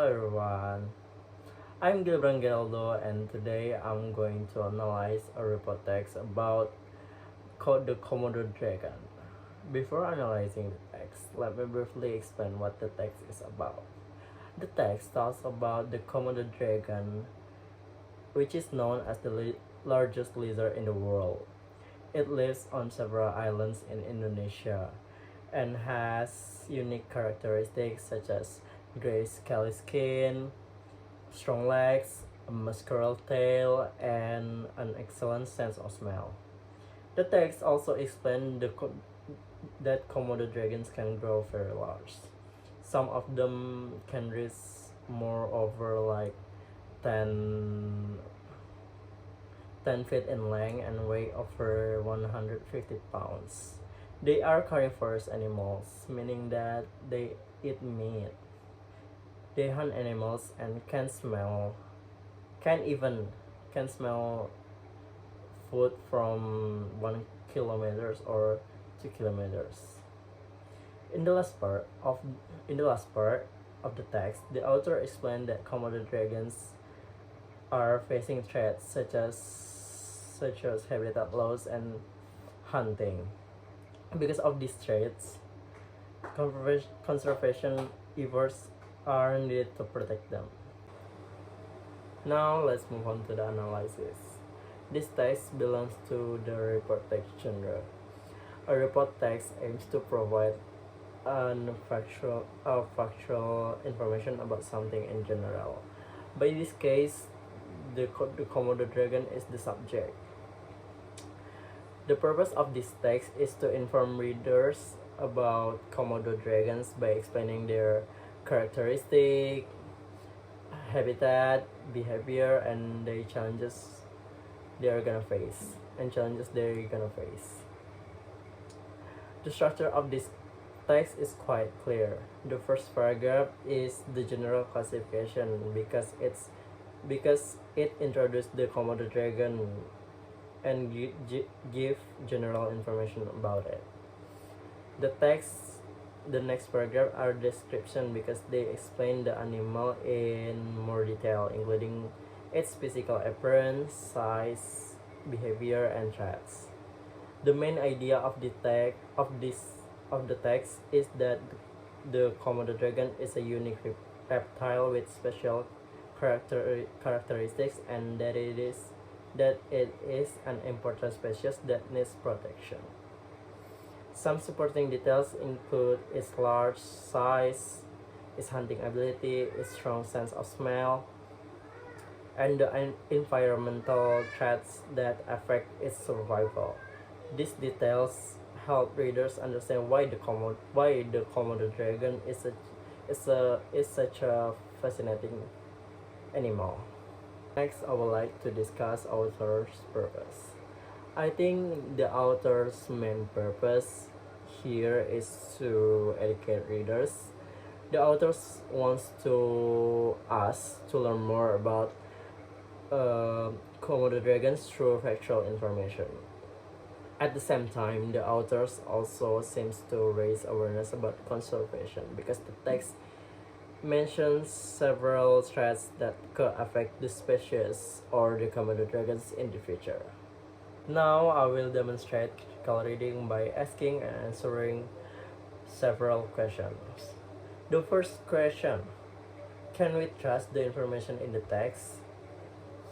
everyone, I'm Gilbran Geraldo and today I'm going to analyze a report text about the Komodo Dragon. Before analyzing the text, let me briefly explain what the text is about. The text talks about the Komodo Dragon, which is known as the largest lizard in the world. It lives on several islands in Indonesia and has unique characteristics such as gray scaly skin, strong legs, a muscular tail, and an excellent sense of smell. The text also explains that Komodo dragons can grow very large. Some of them can reach more over like 10, 10 feet in length and weigh over 150 pounds. They are carnivorous animals, meaning that they eat meat. They hunt animals and can smell food from 1 kilometers or 2 kilometers. In the last part of the text, the author explained that Komodo dragons are facing threats such as habitat loss and hunting. Because of these threats, conservation efforts are needed to protect them. Now let's move on to the analysis. This text belongs to the report text genre. A report text aims to provide factual information about something in general. By this case, the Komodo dragon is the subject. The purpose of this text is to inform readers about Komodo dragons by explaining their characteristic, habitat, behavior, and the challenges they're gonna face. The structure of this text is quite clear. The first paragraph is the general classification because it introduces the Komodo dragon and give general information about it. The next paragraph are description because they explain the animal in more detail, including its physical appearance, size, behavior, and traits. The main idea of the text is that the Komodo dragon is a unique reptile with special characteristics, and that it is an important species that needs protection. Some supporting details include its large size, its hunting ability, its strong sense of smell, and the environmental threats that affect its survival. These details help readers understand why the Komodo dragon is such a fascinating animal. Next, I would like to discuss author's purpose. I think the author's main purpose here is to educate readers. The author wants us to learn more about Komodo dragons through factual information. At the same time, the author also seems to raise awareness about conservation because the text mentions several threats that could affect the species or the Komodo dragons in the future. Now I will demonstrate critical reading by asking and answering several questions. The first question: can we trust the information in the text?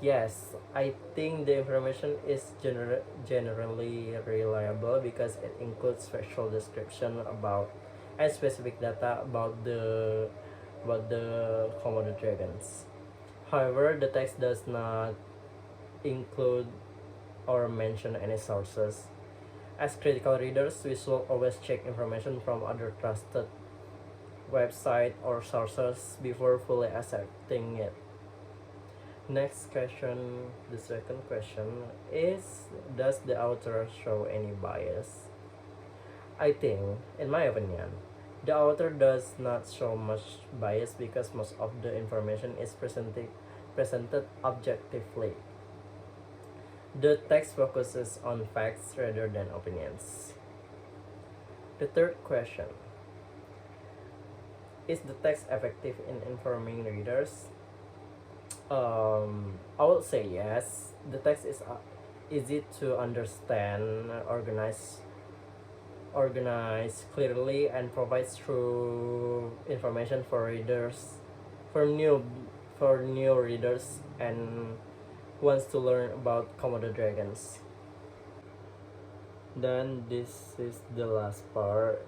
Yes, I think the information is generally reliable because it includes factual description about and specific data about the Komodo dragons. However, the text does not include or mention any sources. As critical readers, we should always check information from other trusted websites or sources before fully accepting it. Next question, the second question is: does the author show any bias? I think, in my opinion, the author does not show much bias because most of the information is presented objectively. The text focuses on facts rather than opinions. The third question: Is the text effective in informing readers? I would say yes. The text is easy to understand, organized clearly, and provides true information for readers, for new readers, and who wants to learn about Komodo dragons. Then this is the last part,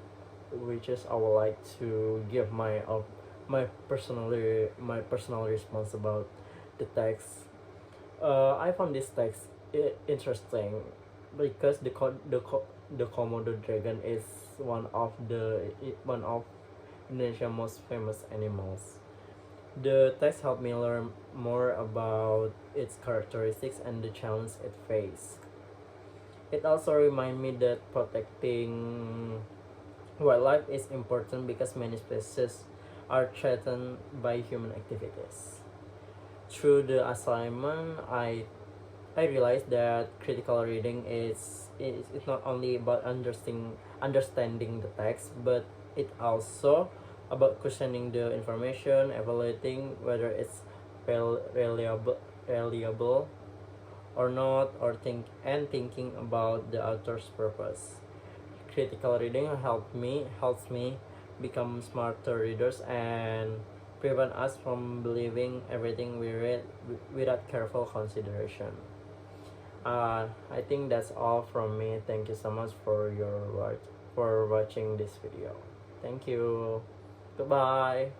which is I would like to give my personal response about the text. I found this text interesting because the Komodo dragon is one of Indonesia's most famous animals. The text helped me learn more about its characteristics and the challenge it faced. It also reminded me that protecting wildlife is important because many species are threatened by human activities. Through the assignment, I realized that critical reading is not only about understanding the text, but it also about questioning the information, evaluating whether it's reliable or not, thinking about the author's purpose. Critical reading helps me become smarter readers and prevent us from believing everything we read without careful consideration. I think that's all from me. Thank you so much for watching this video. Thank you. Goodbye.